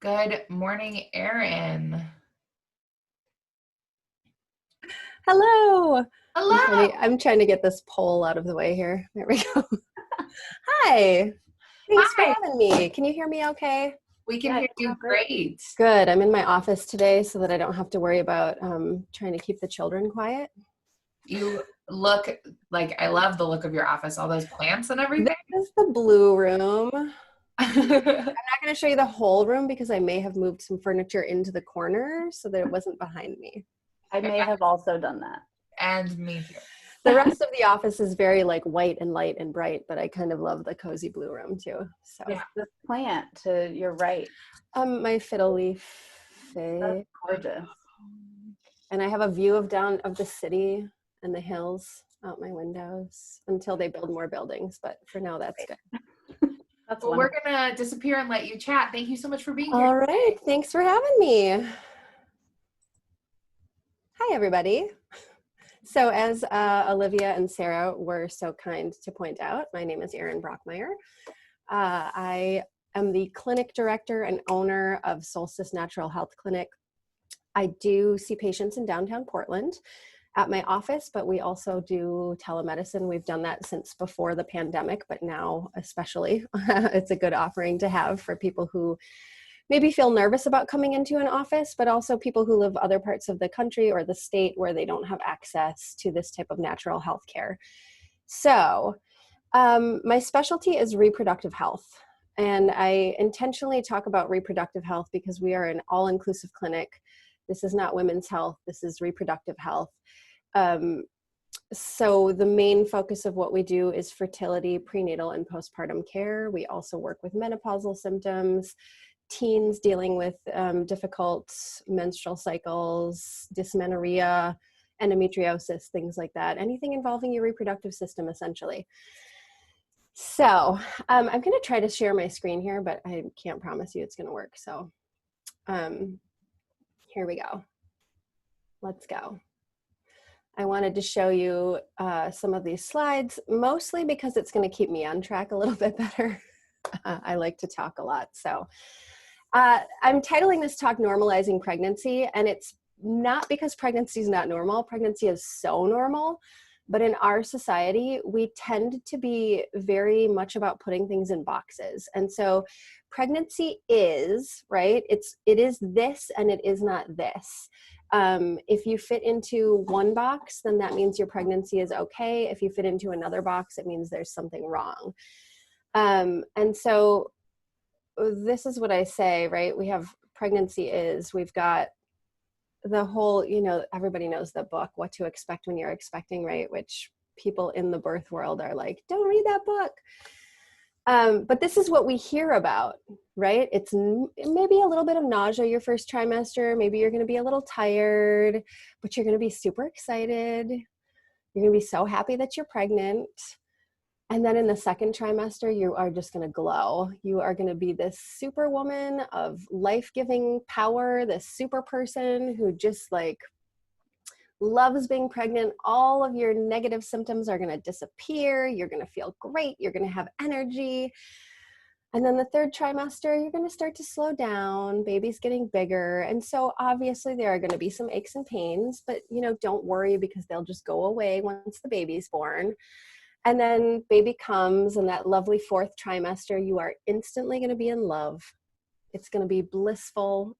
Good morning, Erin. Hello. Hello. I'm trying to get this poll out of the way here. There we go. Hi. Thanks for Hi. having me. Can you hear me okay? We can Yeah, hear you you sound great. great. Good. I'm in my office today so that I don't have to worry about trying to keep the children quiet. You look like I love the look of your office, all those plants and This everything. is the blue room. I'm Oh, not going to show you the whole room because I may have moved some furniture into the corner so that it wasn't behind me. I may have also done that. and me too. The rest of the office is very like white and light and bright, but I kind of love the cozy blue room too. So Yeah. This plant to your right, my fiddle leaf that's gorgeous. and I have a view of the city and the hills out my windows until they build more buildings. But for now, that's good. That's Well, we're wonderful. gonna disappear and let you chat. Thank you so much for being here All right. today. Thanks for having me. Hi, everybody. So as Olivia and Sarah were so kind to point out, my name is Erin Brockmeyer. I am the clinic director and owner of Solstice Natural Health Clinic. I do see patients in downtown Portland at my office, but we also do telemedicine. We've done that since before the pandemic, but now especially it's a good offering to have for people who maybe feel nervous about coming into an office, but also people who live other parts of the country or the state where they don't have access to this type of natural health care. So my specialty is reproductive health. And I intentionally talk about reproductive health because we are an all-inclusive clinic. This is not women's health. This is reproductive health. So the main focus of what we do is fertility, prenatal, and postpartum care. We also work with menopausal symptoms, teens dealing with difficult menstrual cycles, dysmenorrhea, endometriosis, things like that. Anything involving your reproductive system, essentially. So I'm going to try to share my screen here, but I can't promise you it's going to work. So here we go. Let's go. I wanted to show you some of these slides, mostly because it's going to keep me on track a little bit better. I like to talk a lot. So I'm titling this talk Normalizing Pregnancy, and it's not because pregnancy is not normal. Pregnancy is so normal. But in our society, we tend to be very much about putting things in boxes. And so pregnancy is, right? It is this and it is not this. If you fit into one box, then that means your pregnancy is okay. If you fit into another box, it means there's something wrong. And so this is what I say, right? We have pregnancy is, we've got the whole, everybody knows the book, What to Expect When You're Expecting, right? Which people in the birth world are like, don't read that book. But this is what we hear about, right? It's maybe a little bit of nausea your first trimester. Maybe you're going to be a little tired, but you're going to be super excited. You're going to be so happy that you're pregnant. And then in the second trimester, you are just going to glow. You are going to be this superwoman of life-giving power, this super person who just like loves being pregnant. All of your negative symptoms are going to disappear. You're going to feel great. You're going to have energy. And then the third trimester, you're going to start to slow down. Baby's getting bigger. And so obviously there are going to be some aches and pains, but don't worry because they'll just go away once the baby's born. And then baby comes, and that lovely fourth trimester, you are instantly going to be in love. It's going to be blissful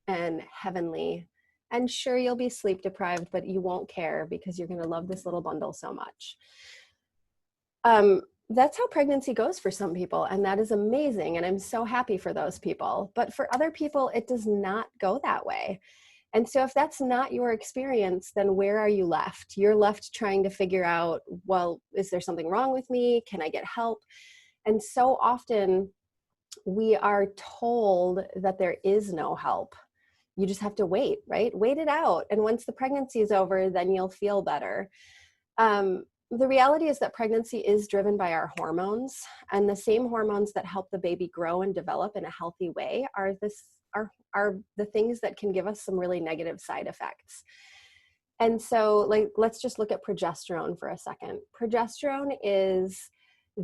and heavenly. And sure, you'll be sleep deprived, but you won't care because you're going to love this little bundle so much. That's how pregnancy goes for some people, and that is amazing. And I'm so happy for those people. But for other people, it does not go that way. And so if that's not your experience, then where are you left? You're left trying to figure out, well, is there something wrong with me? Can I get help? And so often we are told that there is no help. You just have to wait, right? Wait it out. And once the pregnancy is over, then you'll feel better. The reality is that pregnancy is driven by our hormones, and the same hormones that help the baby grow and develop in a healthy way are the things that can give us some really negative side effects. And so let's just look at progesterone for a second. Progesterone is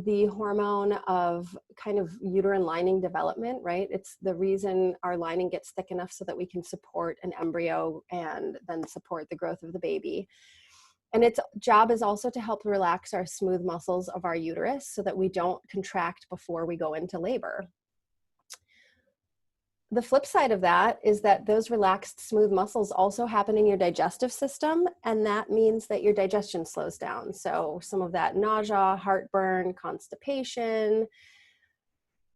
the hormone of kind of uterine lining development, right? It's the reason our lining gets thick enough so that we can support an embryo and then support the growth of the baby. And its job is also to help relax our smooth muscles of our uterus so that we don't contract before we go into labor. The flip side of that is that those relaxed, smooth muscles also happen in your digestive system, and that means that your digestion slows down. So some of that nausea, heartburn, constipation,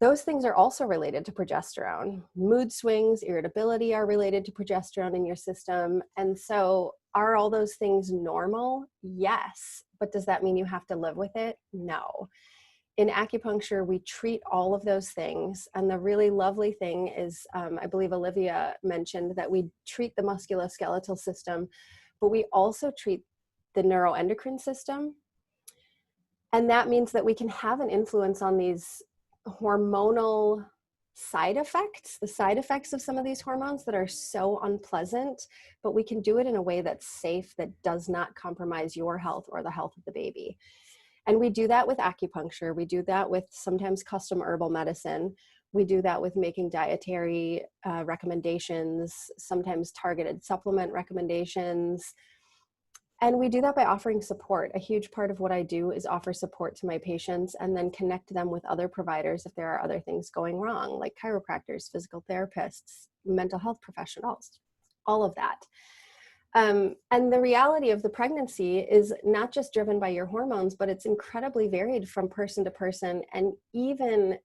those things are also related to progesterone. Mood swings, irritability are related to progesterone in your system. And so are all those things normal? Yes. But does that mean you have to live with it? No. In acupuncture, we treat all of those things. And the really lovely thing is, I believe Olivia mentioned that we treat the musculoskeletal system, but we also treat the neuroendocrine system. And that means that we can have an influence on these hormonal side effects, the side effects of some of these hormones that are so unpleasant, but we can do it in a way that's safe, that does not compromise your health or the health of the baby. And we do that with acupuncture. We do that with sometimes custom herbal medicine. We do that with making dietary recommendations, sometimes targeted supplement recommendations. And we do that by offering support. A huge part of what I do is offer support to my patients and then connect them with other providers if there are other things going wrong, like chiropractors, physical therapists, mental health professionals, all of that. And the reality of the pregnancy is not just driven by your hormones, but it's incredibly varied from person to person. And even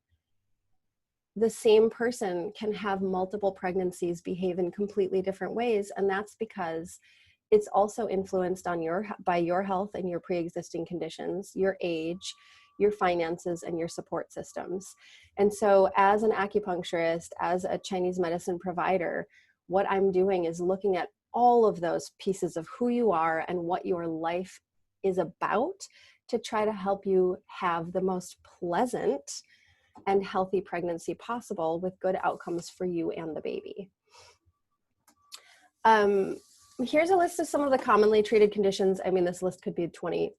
the same person can have multiple pregnancies, behave in completely different ways. And that's because it's also influenced on by your health and your pre-existing conditions, your age, your finances, and your support systems. And so as an acupuncturist, as a Chinese medicine provider, what I'm doing is looking at all of those pieces of who you are and what your life is about to try to help you have the most pleasant and healthy pregnancy possible with good outcomes for you and the baby. Here's a list of some of the commonly treated conditions. I mean, this list could be 20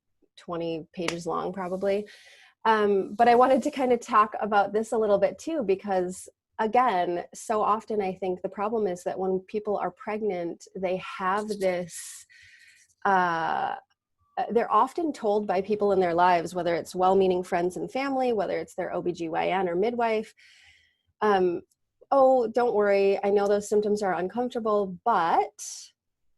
pages long probably. But I wanted to kind of talk about this a little bit too, because again, so often I think the problem is that when people are pregnant, they have this, they're often told by people in their lives, whether it's well-meaning friends and family, whether it's their OBGYN or midwife, oh, don't worry, I know those symptoms are uncomfortable, but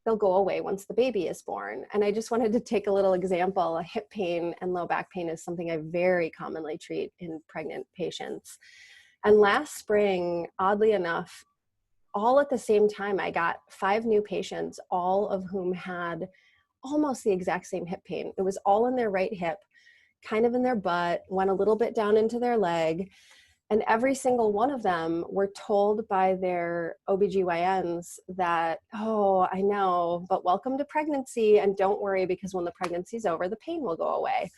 they'll go away once the baby is born. And I just wanted to take a little example. Hip pain and low back pain is something I very commonly treat in pregnant patients. And last spring, oddly enough, all at the same time, I got 5 new patients, all of whom had almost the exact same hip pain. It was all in their right hip, kind of in their butt, went a little bit down into their leg. And every single one of them were told by their OBGYNs that, oh, I know, but welcome to pregnancy. And don't worry, because when the pregnancy's over, the pain will go away.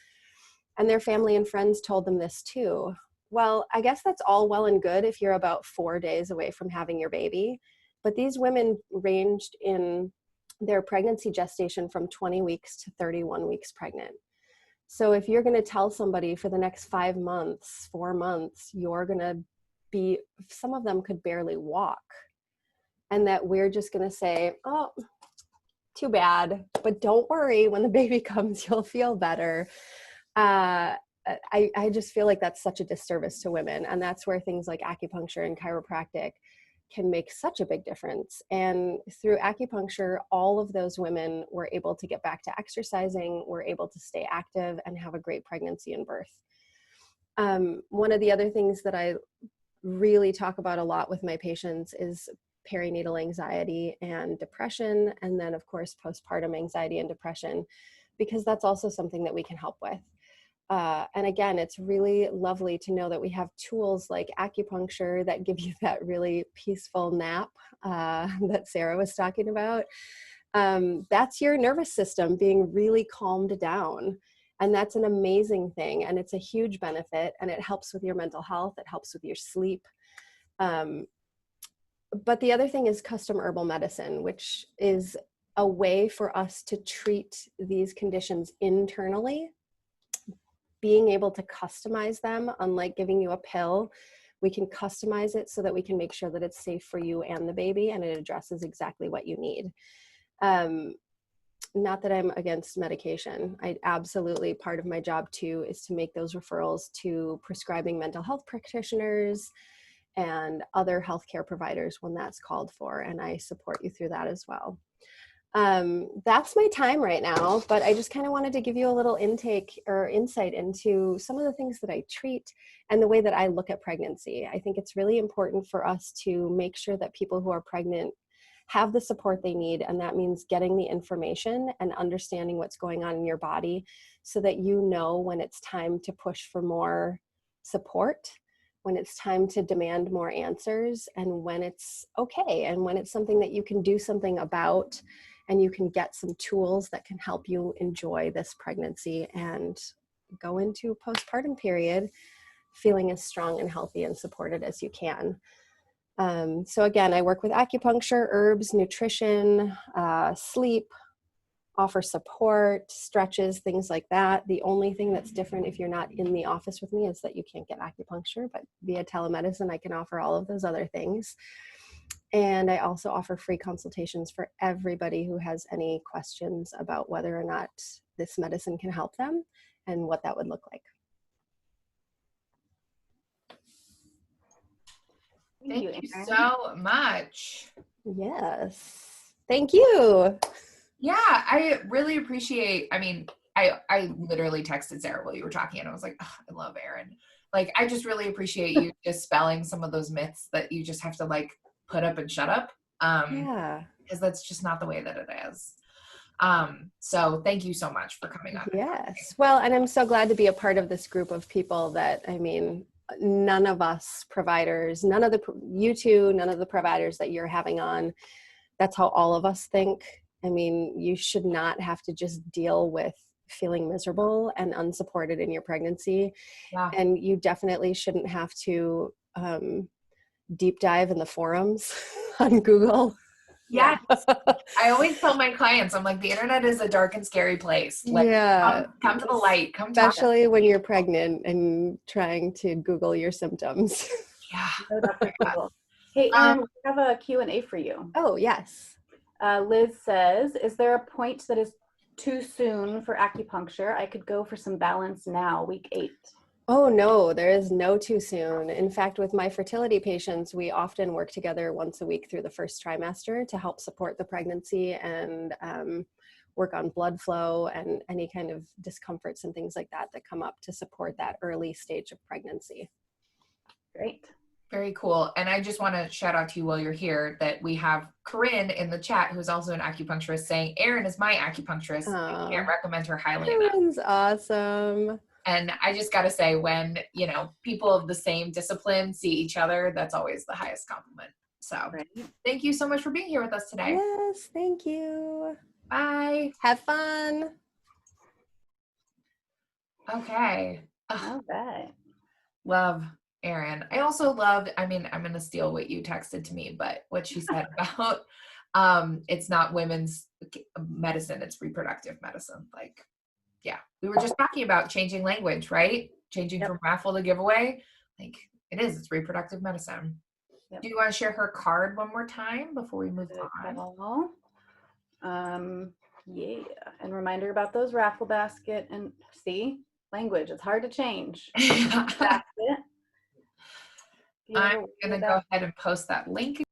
And their family and friends told them this too. Well, I guess that's all well and good if you're about 4 days away from having your baby. But these women ranged in their pregnancy gestation from 20 weeks to 31 weeks pregnant. So if you're going to tell somebody for the next 5 months, 4 months, you're going to be, some of them could barely walk, and that we're just going to say, oh, too bad, but don't worry, when the baby comes, you'll feel better. I just feel like that's such a disservice to women. And that's where things like acupuncture and chiropractic can make such a big difference. And through acupuncture, all of those women were able to get back to exercising, were able to stay active and have a great pregnancy and birth. One of the other things that I really talk about a lot with my patients is perinatal anxiety and depression. And then of course, postpartum anxiety and depression, because that's also something that we can help with. And again, it's really lovely to know that we have tools like acupuncture that give you that really peaceful nap that Sarah was talking about. That's your nervous system being really calmed down. And that's an amazing thing. And it's a huge benefit. And it helps with your mental health. It helps with your sleep. But the other thing is custom herbal medicine, which is a way for us to treat these conditions internally being able to customize them, unlike giving you a pill, we can customize it so that we can make sure that it's safe for you and the baby, and it addresses exactly what you need. Not that I'm against medication. I absolutely, part of my job too is to make those referrals to prescribing mental health practitioners and other healthcare providers when that's called for, and I support you through that as well. That's my time right now, but I just kind of wanted to give you a little intake or insight into some of the things that I treat and the way that I look at pregnancy. I think it's really important for us to make sure that people who are pregnant have the support they need, and that means getting the information and understanding what's going on in your body so that you know when it's time to push for more support, when it's time to demand more answers, and when it's okay, and when it's something that you can do something about, and you can get some tools that can help you enjoy this pregnancy and go into postpartum period feeling as strong and healthy and supported as you can. So again, I work with acupuncture, herbs, nutrition, sleep, offer support, stretches, things like that. The only thing that's different if you're not in the office with me is that you can't get acupuncture, but via telemedicine, I can offer all of those other things. And I also offer free consultations for everybody who has any questions about whether or not this medicine can help them and what that would look like. Thank you Erin. so much. Yes. Thank you. Yeah, I really appreciate, I literally texted Sarah while you were talking and I was like, oh, I love Erin. Like, I just really appreciate you dispelling some of those myths that you just have to like put up and shut up. Yeah. Because that's just not the way that it is. So thank you so much for coming on. Yes. Well, and I'm so glad to be a part of this group of people that, I mean, none of us providers, none of the, you two, none of the providers that you're having on, that's how all of us think. I mean, you should not have to just deal with feeling miserable and unsupported in your pregnancy. Yeah. And you definitely shouldn't have to deep dive in the forums on Google. Yes. I always tell my clients, I'm like, the internet is a dark and scary place. Like, Yeah. come to the light. Come talk. Especially when you're pregnant and trying to Google your symptoms. Yeah. No, Dr. Google. Hey, Erin, we have a Q&A for you. Oh, yes. Liz says, is there a point that is too soon for acupuncture? I could go for some balance now, week 8. Oh, no, there is no too soon. In fact, with my fertility patients, we often work together once a week through the first trimester to help support the pregnancy and work on blood flow and any kind of discomforts and things like that that come up to support that early stage of pregnancy. Great. Very cool. And I just want to shout out to you while you're here that we have Corinne in the chat, who's also an acupuncturist, saying, Erin is my acupuncturist. I can't recommend her highly enough. Corinne's awesome. And I just got to say, when, you know, people of the same discipline see each other, that's always the highest compliment. So Thank you so much for being here with us today. Yes, thank you. Bye. Have fun. Okay. All right. Love Erin. I also loved, I mean, I'm going to steal what you texted to me, but what she said about it's not women's medicine, it's reproductive medicine. Like, yeah, we were just talking about changing language, right? Changing from raffle to giveaway. Like, it is, it's reproductive medicine. Do you want to share her card one more time before we move on? Yeah, and reminder about those raffle basket and see, language, it's hard to change. That's it. I'm going to go ahead and post that link